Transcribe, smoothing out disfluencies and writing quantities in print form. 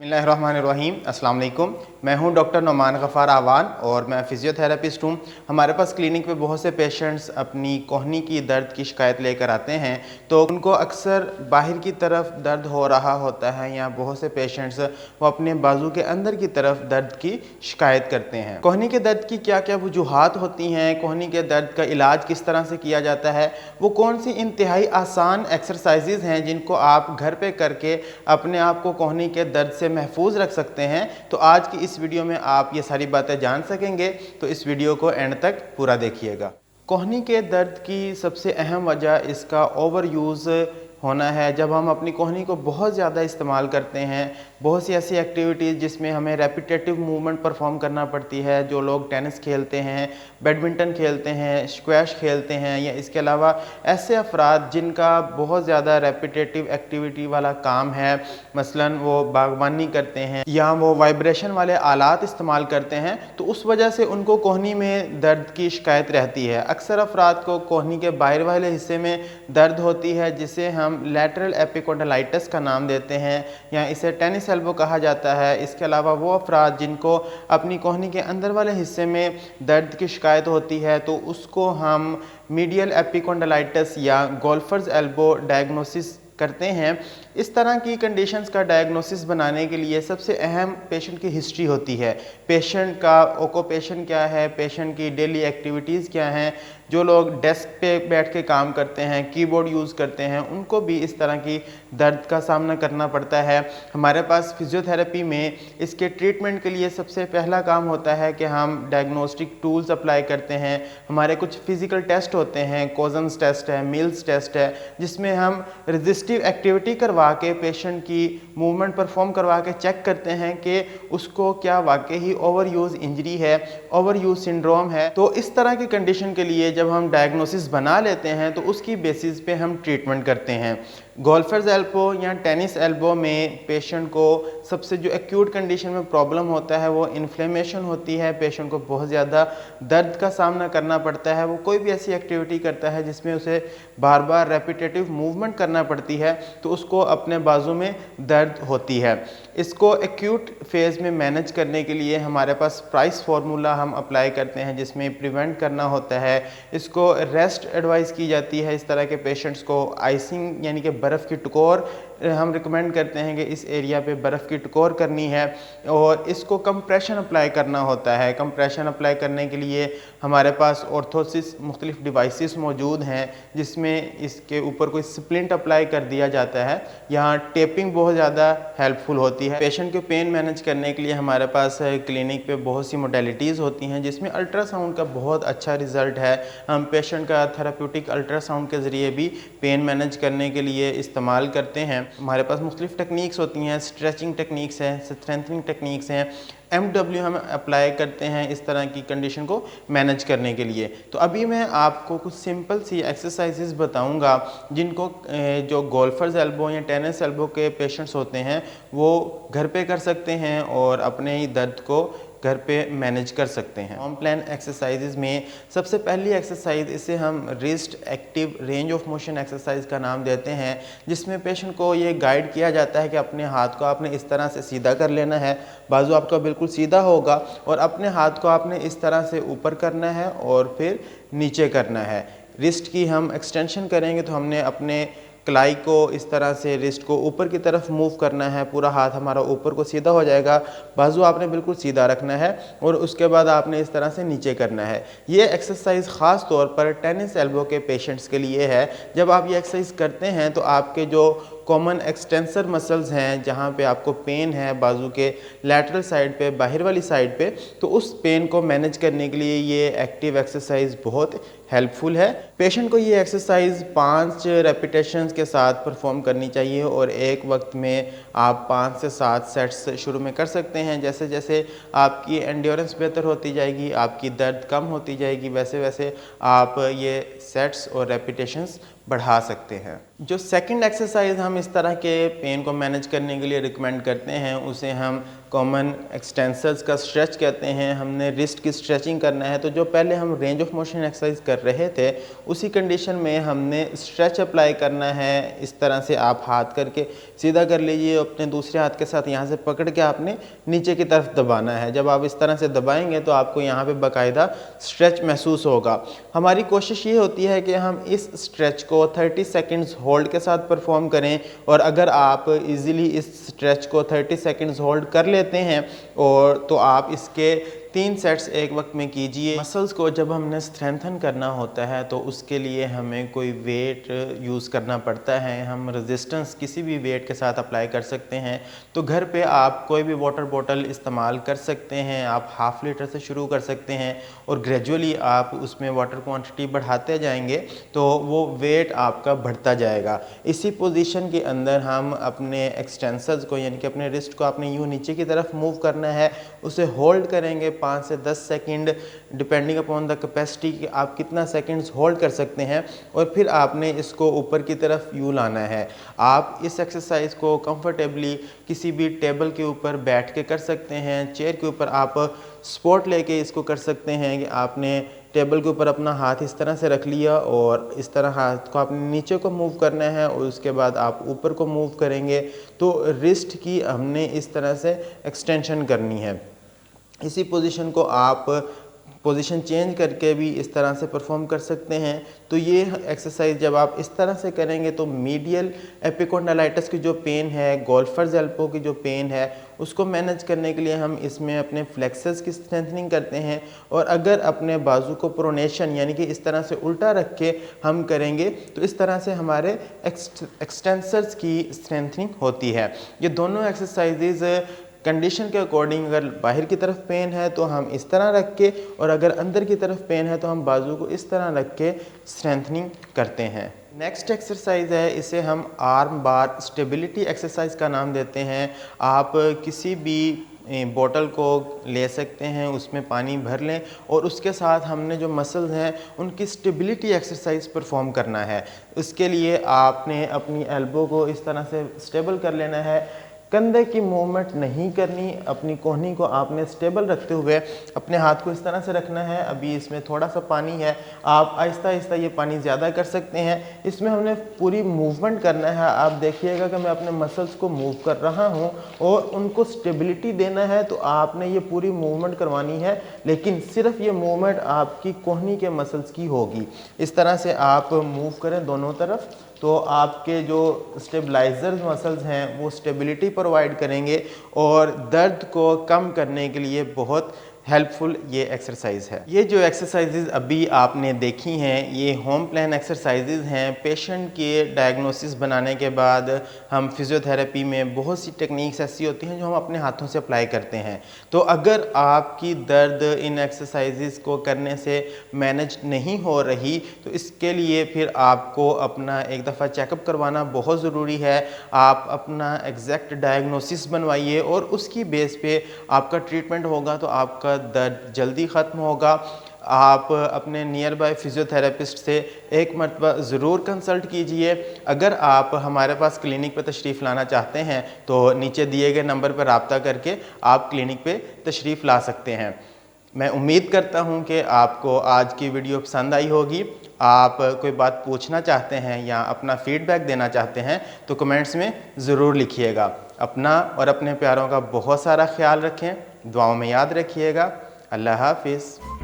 बिस्मिल्लाहिर्रहमानिर्रहीम। अस्सलाम वालेकुम। मैं हूं डॉक्टर नुमान गफ़ार आवान और मैं फ़िज़ियोथेरेपिस्ट हूं। हमारे पास क्लिनिक पे बहुत से पेशेंट्स अपनी कोहनी की दर्द की शिकायत लेकर आते हैं, तो उनको अक्सर बाहर की तरफ दर्द हो रहा होता है या बहुत से पेशेंट्स वो अपने बाजू के अंदर की तरफ दर्द की शिकायत करते हैं। कोहनी के दर्द की क्या क्या वजूहात होती हैं, कोहनी के दर्द का इलाज किस तरह से किया जाता है, वो कौन सी इंतहाई आसान एक्सरसाइजेज़ हैं जिनको आप घर पे करके अपने आप को कोहनी के दर्द से महफूज रख सकते हैं। तो आज की इस वीडियो में आप ये सारी बातें जान सकेंगे, तो इस वीडियो को एंड तक पूरा देखिएगा। कोहनी के दर्द की सबसे अहम वजह इसका ओवर यूज़ होना है। जब हम अपनी कोहनी को बहुत ज़्यादा इस्तेमाल करते हैं, बहुत सी ऐसी एक्टिविटीज़ जिसमें हमें रेपिटेटिव मूवमेंट परफॉर्म करना पड़ती है, जो लोग टेनिस खेलते हैं, बैडमिंटन खेलते हैं, स्क्वैश खेलते हैं, या इसके अलावा ऐसे अफराद जिनका बहुत ज़्यादा रेपिटेटिव एक्टिविटी वाला काम है, मसलन वो बागबानी करते हैं या वो वाइब्रेशन वाले आलात इस्तेमाल करते हैं, तो उस वजह से उनको कोहनी में दर्द की शिकायत रहती है। अक्सर अफराद को कोहनी के बाहर वाले हिस्से में दर्द होती है, जिसे हम लैटरल एपिकोंडालाइटिस का नाम देते हैं या इसे टेनिस एल्बो कहा जाता है। इसके अलावा वो अफराद जिनको अपनी कोहनी के अंदर वाले हिस्से में दर्द की शिकायत होती है, तो उसको हम मीडियल एपिकोंडालाइटिस या गोल्फर्स एल्बो डायग्नोसिस करते हैं। इस तरह की कंडीशंस का डायग्नोसिस बनाने के लिए सबसे अहम पेशेंट की हिस्ट्री होती है। पेशेंट का ऑक्यूपेशन क्या है, पेशेंट की डेली एक्टिविटीज़ क्या हैं। जो लोग डेस्क पे बैठ के काम करते हैं, कीबोर्ड यूज़ करते हैं, उनको भी इस तरह की दर्द का सामना करना पड़ता है। हमारे पास फिजियोथेरेपी में इसके ट्रीटमेंट के लिए सबसे पहला काम होता है कि हम डायग्नोस्टिक टूल्स अप्लाई करते हैं। हमारे कुछ फिज़िकल टेस्ट होते हैं, कोजन्स टेस्ट है, मिल्स टेस्ट है, जिसमें हम रेजिस्टिव एक्टिविटी करवा के पेशेंट की मूवमेंट परफॉर्म करवा के चेक करते हैं कि उसको क्या वाकई ही ओवर यूज़ इंजरी है, ओवर यूज़ सिंड्रोम है। तो इस तरह की कंडीशन के लिए जब हम डायग्नोसिस बना लेते हैं, तो उसकी बेसिस पे हम ट्रीटमेंट करते हैं। गोल्फर्स एल्बो या टेनिस एल्बो में पेशेंट को सबसे जो एक्यूट कंडीशन में प्रॉब्लम होता है वो इन्फ्लेमेशन होती है। पेशेंट को बहुत ज़्यादा दर्द का सामना करना पड़ता है। वो कोई भी ऐसी एक्टिविटी करता है जिसमें उसे बार बार रेपिटेटिव मूवमेंट करना पड़ती है, तो उसको अपने बाजू में दर्द होती है। इसको एक्यूट फेज़ में मैनेज करने के लिए हमारे पास प्राइस फार्मूला हम अप्लाई करते हैं, जिसमें प्रिवेंट करना होता है। इसको रेस्ट एडवाइस की जाती है। इस तरह के पेशेंट्स को आइसिंग यानी कि बर्फ़ की टकोर हम रिकमेंड करते हैं कि इस एरिया पे बर्फ़ की टकोर करनी है, और इसको कंप्रेशन अप्लाई करना होता है। कंप्रेशन अप्लाई करने के लिए हमारे पास ऑर्थोसिस मुख्तलिफ डिवाइसेस मौजूद हैं, जिसमें इसके ऊपर कोई स्प्लिंट अप्लाई कर दिया जाता है। यहाँ टेपिंग बहुत ज़्यादा हेल्पफुल होती है। पेशेंट के पेन मैनेज करने के लिए हमारे पास क्लिनिक पे बहुत सी मोडेलिटीज़ होती हैं, जिसमें अल्ट्रासाउंड का बहुत अच्छा रिज़ल्ट है। हम पेशेंट का थेराप्यूटिक अल्ट्रासाउंड के ज़रिए भी पेन मैनेज करने के लिए इस्तेमाल करते हैं। हमारे पास मुख्तलिफ टेक्निक्स होती हैं, स्ट्रेचिंग टेक्निक्स हैं, स्ट्रेंथनिंग टेक्निक्स हैं, MW हम अप्लाई करते हैं इस तरह की कंडीशन को मैनेज करने के लिए। तो अभी मैं आपको कुछ सिंपल सी एक्सरसाइजेस बताऊंगा, जिनको जो गोल्फर्स एल्बो या टेनिस एल्बो के पेशेंट्स होते हैं वो घर पे कर सकते हैं और अपने ही दर्द को घर पे मैनेज कर सकते हैं। होम प्लान एक्सरसाइजेज में सबसे पहली एक्सरसाइज, इसे हम wrist active range of motion exercise का नाम देते हैं, जिसमें पेशेंट को ये गाइड किया जाता है कि अपने हाथ को आपने इस तरह से सीधा कर लेना है, बाजू आपका बिल्कुल सीधा होगा, और अपने हाथ को आपने इस तरह से ऊपर करना है और फिर नीचे करना है। रिस्ट की हम एक्सटेंशन करेंगे तो हमने अपने कलाई को इस तरह से रिस्ट को ऊपर की तरफ मूव करना है, पूरा हाथ हमारा ऊपर को सीधा हो जाएगा, बाजू आपने बिल्कुल सीधा रखना है, और उसके बाद आपने इस तरह से नीचे करना है। ये एक्सरसाइज ख़ास तौर पर टेनिस एल्बो के पेशेंट्स के लिए है। जब आप ये एक्सरसाइज करते हैं तो आपके जो कॉमन एक्सटेंसर मसल्स हैं, जहाँ पे आपको पेन है बाजू के लैटरल साइड पे, बाहर वाली साइड पे, तो उस पेन को मैनेज करने के लिए ये एक्टिव एक्सरसाइज बहुत हेल्पफुल है। पेशेंट को ये एक्सरसाइज 5 रेपिटेशंस के साथ परफॉर्म करनी चाहिए, और एक वक्त में आप 5 से 7 सेट्स शुरू में कर सकते हैं। जैसे जैसे आपकी एंड्योरेंस बेहतर होती जाएगी, आपकी दर्द कम होती जाएगी, वैसे वैसे आप ये सेट्स और रेपिटेशंस बढ़ा सकते हैं। जो सेकंड एक्सरसाइज हम इस तरह के पेन को मैनेज करने के लिए रिकमेंड करते हैं, उसे हम कॉमन एक्सटेंसर्स का स्ट्रेच कहते हैं। हमने रिस्ट की स्ट्रेचिंग करना है, तो जो पहले हम रेंज ऑफ मोशन एक्सरसाइज कर रहे थे, उसी कंडीशन में हमने स्ट्रेच अप्लाई करना है। इस तरह से आप हाथ करके सीधा कर लीजिए और अपने दूसरे हाथ के साथ यहाँ से पकड़ के आपने नीचे की तरफ दबाना है। जब आप इस तरह से दबाएंगे तो आपको यहाँ पे बाकायदा स्ट्रेच महसूस होगा। हमारी कोशिश ये होती है कि हम इस स्ट्रेच को 30 सेकंड्स होल्ड के साथ परफॉर्म करें, और अगर आप इजीली इस स्ट्रेच को 30 सेकंड्स होल्ड कर लेते हैं और तो आप इसके 3 सेट्स एक वक्त में कीजिए। मसल्स को जब हमने स्ट्रेंथन करना होता है तो उसके लिए हमें कोई वेट यूज़ करना पड़ता है। हम रेजिस्टेंस किसी भी वेट के साथ अप्लाई कर सकते हैं। तो घर पे आप कोई भी वाटर बॉटल इस्तेमाल कर सकते हैं। आप हाफ़ लीटर से शुरू कर सकते हैं और ग्रेजुअली आप उसमें वाटर क्वांटिटी बढ़ाते जाएंगे तो वो वेट आपका बढ़ता जाएगा। इसी पोजीशन के अंदर हम अपने एक्सटेंसर्स को, यानी कि अपने रिस्ट को आपने यूँ नीचे की तरफ मूव करना है, उसे होल्ड करेंगे 5 से 10 second, depending upon the capacity कि आप कितना सेकंड्स होल्ड कर सकते हैं, और फिर आपने इसको ऊपर की तरफ यूँ लाना है। आप इस एक्सरसाइज को कंफर्टेबली किसी भी टेबल के ऊपर बैठ के कर सकते हैं, चेयर के ऊपर आप सपोर्ट लेके इसको कर सकते हैं कि आपने टेबल के ऊपर अपना हाथ इस तरह से रख लिया और इस तरह हाथ को आपने नीचे को मूव करना है और उसके बाद आप ऊपर को मूव करेंगे। तो रिस्ट की हमने इस तरह से एक्सटेंशन करनी है। इसी पोजीशन को आप पोजीशन चेंज करके भी इस तरह से परफॉर्म कर सकते हैं। तो ये एक्सरसाइज जब आप इस तरह से करेंगे तो मीडियल एपिकोंडालाइटिस की जो पेन है, गोल्फर्स एल्बो की जो पेन है, उसको मैनेज करने के लिए हम इसमें अपने फ्लेक्सर्स की स्ट्रेंथनिंग करते हैं। और अगर अपने बाजू को प्रोनेशन यानी कि इस तरह से उल्टा रख के हम करेंगे तो इस तरह से हमारे एक्सटेंसर्स की स्ट्रेंथनिंग होती है। ये दोनों एक्सरसाइजेज कंडीशन के अकॉर्डिंग, अगर बाहर की तरफ पेन है तो हम इस तरह रख के, और अगर अंदर की तरफ पेन है तो हम बाजू को इस तरह रख के स्ट्रेंथनिंग करते हैं। नेक्स्ट एक्सरसाइज है, इसे हम आर्म बार स्टेबिलिटी एक्सरसाइज का नाम देते हैं। आप किसी भी बोतल को ले सकते हैं, उसमें पानी भर लें और उसके साथ हमने जो मसल्स हैं उनकी स्टेबिलिटी एक्सरसाइज परफॉर्म करना है। उसके लिए आपने अपनी एल्बो को इस तरह से स्टेबल कर लेना है, कंधे की मूवमेंट नहीं करनी, अपनी कोहनी को आपने स्टेबल रखते हुए अपने हाथ को इस तरह से रखना है। अभी इसमें थोड़ा सा पानी है, आप आहिस्ता आहिस्ता ये पानी ज़्यादा कर सकते हैं। इसमें हमने पूरी मूवमेंट करना है। आप देखिएगा कि मैं अपने मसल्स को मूव कर रहा हूँ और उनको स्टेबिलिटी देना है, तो आपने ये पूरी मूवमेंट करवानी है, लेकिन सिर्फ ये मूवमेंट आपकी कोहनी के मसल्स की होगी। इस तरह से आप मूव करें दोनों तरफ, तो आपके जो स्टेबलाइजर मसल्स हैं वो स्टेबिलिटी प्रोवाइड करेंगे और दर्द को कम करने के लिए बहुत हेल्पफुल ये एक्सरसाइज है। ये जो एक्सरसाइजेज अभी आपने देखी हैं ये होम प्लान एक्सरसाइजेज हैं। पेशेंट के डायग्नोसिस बनाने के बाद हम फिजियोथेरेपी में बहुत सी टेक्निक्स ऐसी होती हैं जो हम अपने हाथों से अप्लाई करते हैं। तो अगर आपकी दर्द इन एक्सरसाइजेज को करने से मैनेज नहीं हो रही तो इसके लिए फिर आपको अपना एक दफ़ा चेकअप करवाना बहुत ज़रूरी है। आप अपना एग्जैक्ट डायग्नोसिस बनवाइए और उसकी बेस पे आपका ट्रीटमेंट होगा तो आपका दर्द जल्दी ख़त्म होगा। आप अपने नियर बाय फिजियोथेरेपिस्ट से एक मरतबा ज़रूर कंसल्ट कीजिए। अगर आप हमारे पास क्लिनिक पर तशरीफ़ लाना चाहते हैं तो नीचे दिए गए नंबर पर रब्ता करके आप क्लिनिक पे तशरीफ़ ला सकते हैं। मैं उम्मीद करता हूं कि आपको आज की वीडियो पसंद आई होगी। आप कोई बात पूछना चाहते हैं या अपना फीडबैक देना चाहते हैं तो कमेंट्स में ज़रूर लिखिएगा। अपना और अपने प्यारों का बहुत सारा ख्याल रखें, दुआओं में याद रखिएगा। अल्लाह हाफिज़।